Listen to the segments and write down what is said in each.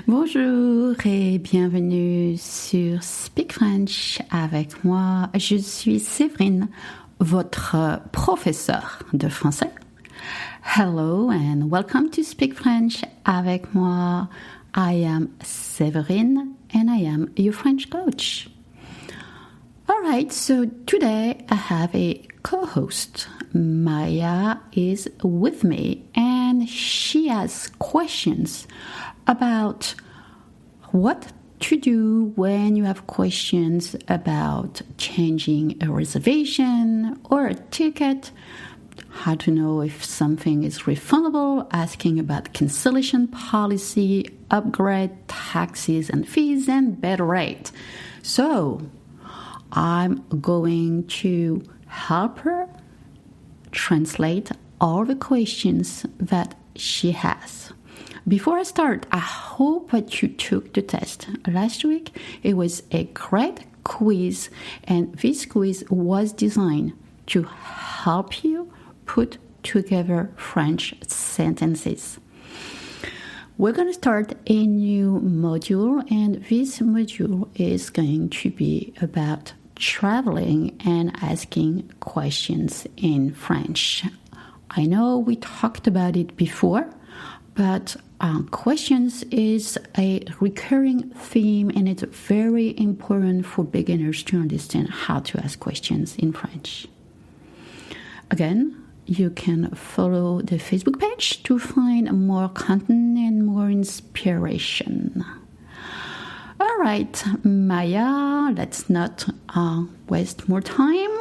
Bonjour et bienvenue sur Speak French avec moi. Je suis Séverine, votre professeur de français. Hello and welcome to Speak French avec moi. I am Séverine and I am your French coach. All right, so today I have a co-host. Maya is with me and she has questions about what to do when you have questions about changing a reservation or a ticket, how to know if something is refundable, asking about cancellation policy, upgrade, taxes and fees, and bed rate. So I'm going to help her translate all the questions that she has. Before I start, I hope that you took the test. Last week, it was a great quiz, and this quiz was designed to help you put together French sentences. We're going to start a new module, and this module is going to be about traveling and asking questions in French. I know we talked about it before, but questions is a recurring theme, and it's very important for beginners to understand how to ask questions in French. Again, you can follow the Facebook page to find more content and more inspiration. All right, Maya, let's not waste more time.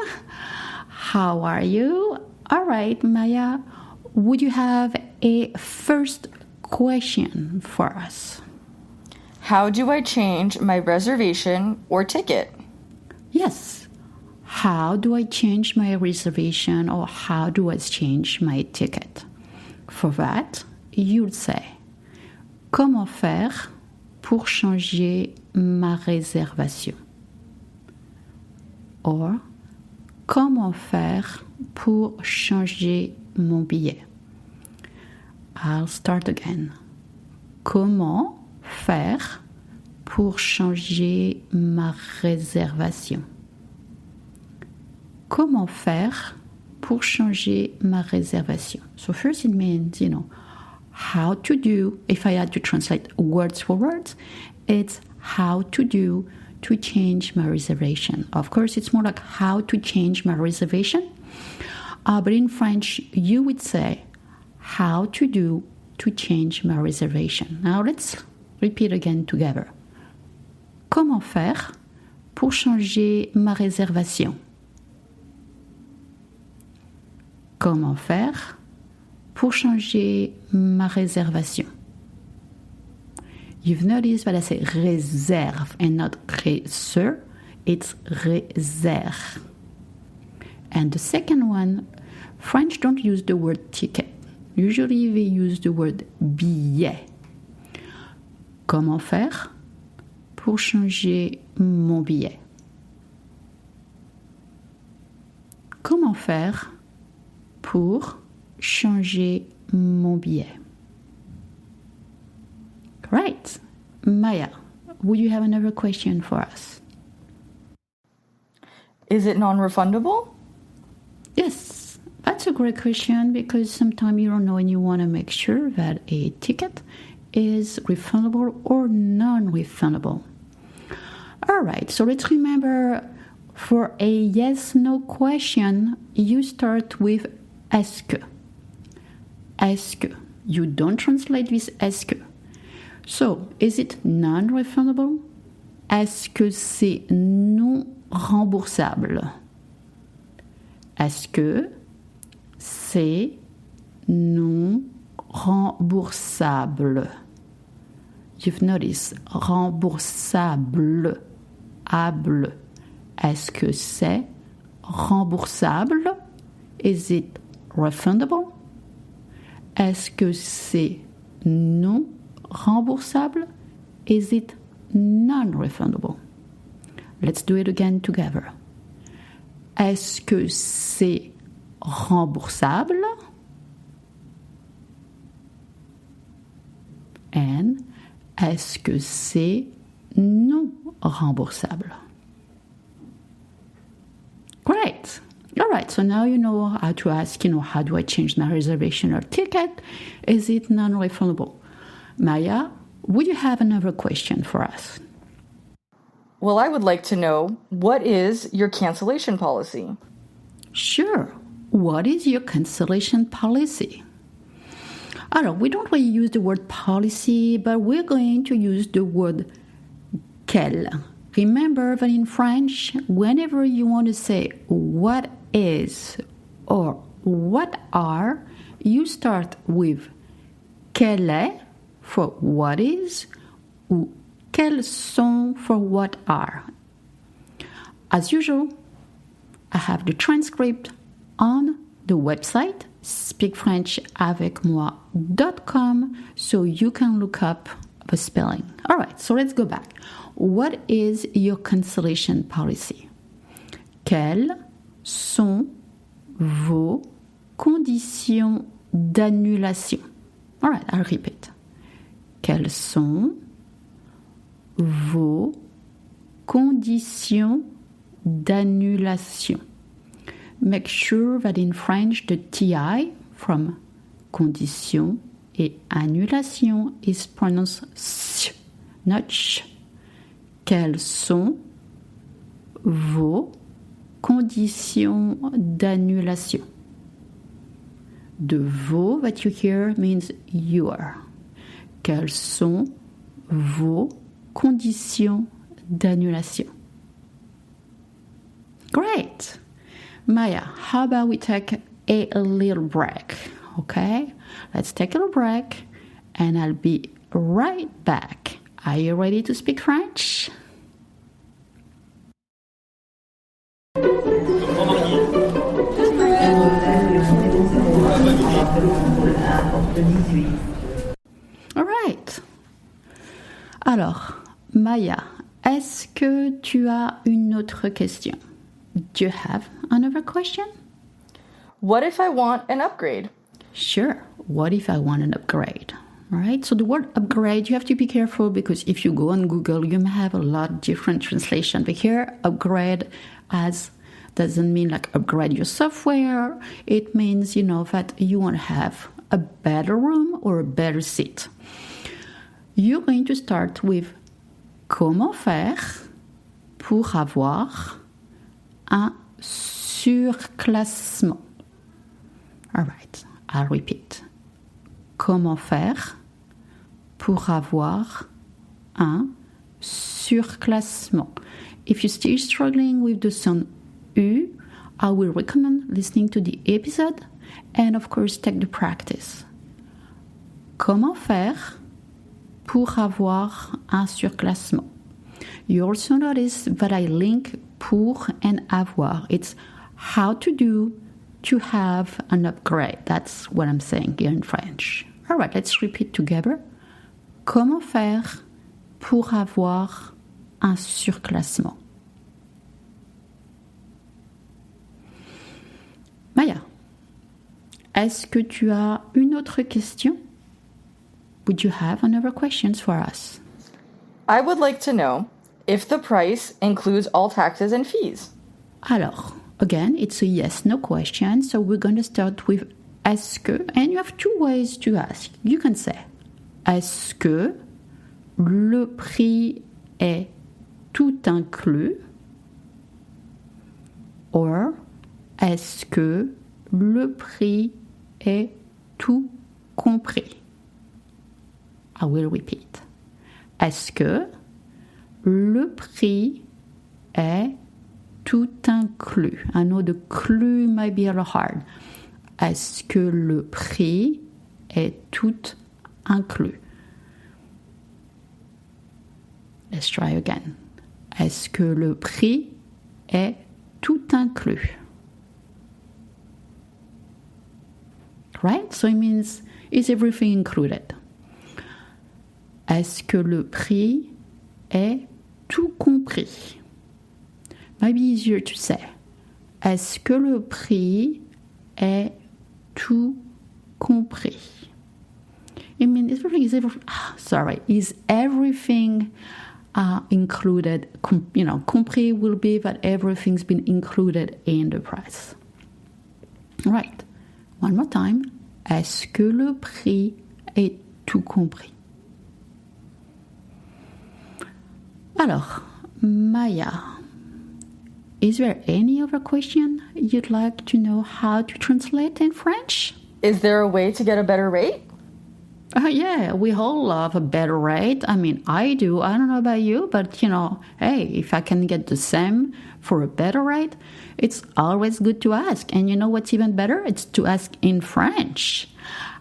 How are you? All right, Maya, would you have a first question for us? How do I change my reservation or ticket? Yes. How do I change my reservation or how do I change my ticket? For that, you'd say, comment faire pour changer ma réservation? Or, comment faire pour changer mon billet? I'll start again. Comment faire pour changer ma réservation? Comment faire pour changer ma réservation? So first it means, how to do. If I had to translate words for words, it's how to do to change my reservation. Of course, it's more like how to change my reservation. But in French, you would say, how to do to change my reservation. Now let's repeat again together. Comment faire pour changer ma réservation? Comment faire pour changer ma réservation? You've noticed that I say réserve and not réserve. It's réserve. And the second one, French don't use the word ticket. Usually they use the word billet. Comment faire pour changer mon billet? Comment faire pour changer mon billet? Right. Maya, would you have another question for us? Is it non-refundable? Yes, that's a great question because sometimes you don't know and you want to make sure that a ticket is refundable or non-refundable. All right, so let's remember for a yes-no question, you start with est-ce que. Est-ce que. You don't translate this est-ce que. So, is it non-refundable? Est-ce que c'est non remboursable? Est-ce que c'est non remboursable? You've noticed remboursable, able. Est-ce que c'est remboursable? Is it refundable? Est-ce que c'est non remboursable? Is it non-refundable? Let's do it again together. Est-ce que c'est remboursable? And Est-ce que c'est non remboursable? Great. All right, so now you know how to ask, how do I change my reservation or ticket? Is it non-refundable? Maya, would you have another question for us? Well, I would like to know, what is your cancellation policy? Sure. What is your cancellation policy? Alors, we don't really use the word policy, but we're going to use the word quel. Remember that in French, whenever you want to say what is or what are, you start with quel est for what is ou quels sont for what are. As usual, I have the transcript on the website speakfrenchavecmoi.com so you can look up the spelling. All right, so let's go back. What is your cancellation policy? Quelles sont vos conditions d'annulation? All right, I'll repeat. Quelles sont vos conditions d'annulation? Make sure that in French the TI from condition et annulation is pronounced s, not sh. Quelles sont vos conditions d'annulation? The vos that you hear means your. Quelles sont vos conditions d'annulation? Great! Maya, how about we take a little break, okay? Let's take a little break and I'll be right back. Are you ready to speak French? All right. Alors, Maya, est-ce que tu as une autre question? Do you have another question? What if I want an upgrade? Sure. What if I want an upgrade? All right. So the word upgrade, you have to be careful because if you go on Google, you may have a lot of different translation. But here, upgrade doesn't mean like upgrade your software. It means, that you want to have a better room or a better seat. You're going to start with comment faire pour avoir un surclassement. All right, I'll repeat. Comment faire pour avoir un surclassement? If you're still struggling with the sound U, I will recommend listening to the episode and of course take the practice. Comment faire pour avoir un surclassement? You also notice that I link pour and avoir. It's how to do to have an upgrade. That's what I'm saying here in French. All right, let's repeat together. Comment faire pour avoir un surclassement? Maya, est-ce que tu as une autre question? Would you have another questions for us? I would like to know if the price includes all taxes and fees. Alors, again, it's a yes-no question, so we're going to start with est-ce que, and you have two ways to ask. You can say, est-ce que le prix est tout inclus? Or, est-ce que le prix est tout compris? I will repeat. Est-ce que le prix est tout inclus? I know the clue might be a little hard. Est-ce que le prix est tout inclus? Let's try again. Est-ce que le prix est tout inclus? Right? So it means, is everything included? Est-ce que le prix est tout compris? Might be easier to say. Est-ce que le prix est tout compris? It means is everything included? Compris will be that everything's been included in the price. Right. One more time. Est-ce que le prix est tout compris? Alors, Maya, is there any other question you'd like to know how to translate in French? Is there a way to get a better rate? Yeah, we all love a better rate. I mean, I do. I don't know about you, but hey, if I can get the same for a better rate, it's always good to ask. And you know what's even better? It's to ask in French.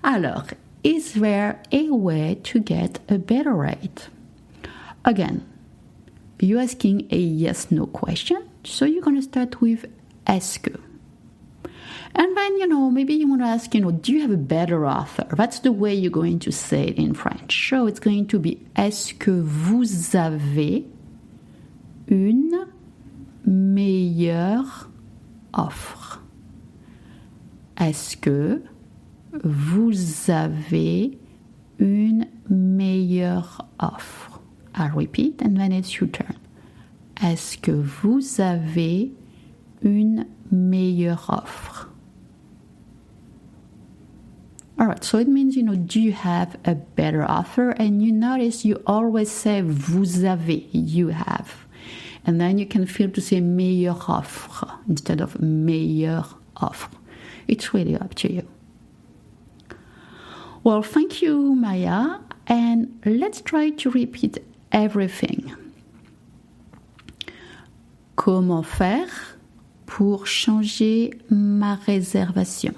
Alors, is there a way to get a better rate? Again, you're asking a yes-no question, so you're going to start with est-ce que. And then, maybe you want to ask, do you have a better offer? That's the way you're going to say it in French. So it's going to be, est-ce que vous avez une meilleure offre? Est-ce que vous avez une meilleure offre? I'll repeat and then it's your turn. Est-ce que vous avez une meilleure offre? All right, so it means, do you have a better offer? And you notice you always say vous avez, you have. And then you can feel to say meilleure offre instead of meilleure offre. It's really up to you. Well, thank you, Maya. And let's try to repeat everything. Comment faire pour changer ma réservation?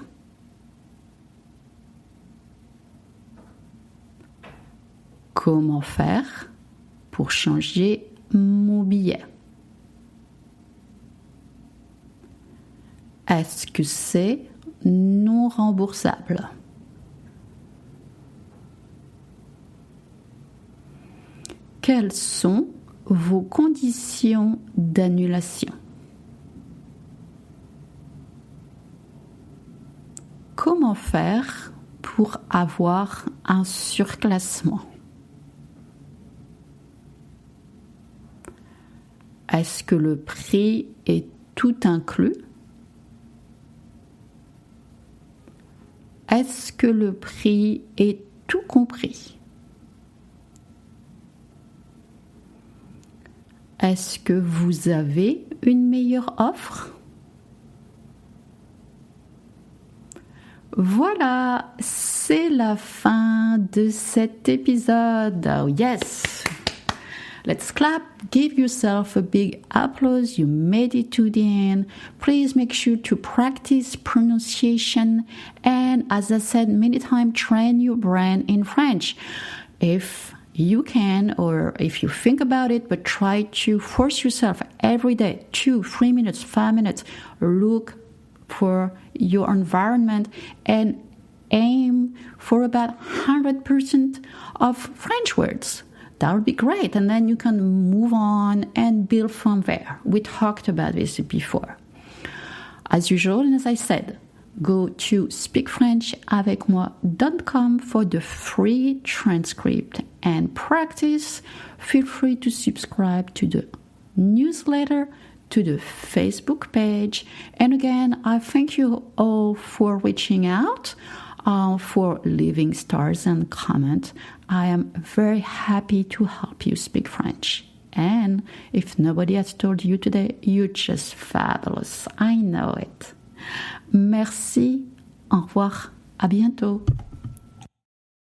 Comment faire pour changer mon billet? Est-ce que c'est non remboursable? Quelles sont vos conditions d'annulation? Comment faire pour avoir un surclassement? Est-ce que le prix est tout inclus? Est-ce que le prix est tout compris? Est-ce que vous avez une meilleure offre? Voilà, c'est la fin de cet épisode. Oh yes! Let's clap, give yourself a big applause. You made it to the end. Please make sure to practice pronunciation and, as I said many times, train your brain in French. If you can, or if you think about it, but try to force yourself every day, 2, 3 minutes, 5 minutes, look for your environment and aim for about 100% of French words. That would be great. And then you can move on and build from there. We talked about this before. As usual, and as I said, go to speakfrenchavecmoi.com for the free transcript and practice. Feel free to subscribe to the newsletter, to the Facebook page. And again, I thank you all for reaching out, for leaving stars and comments. I am very happy to help you speak French. And if nobody has told you today, you're just fabulous. I know it. Merci. Au revoir. À bientôt.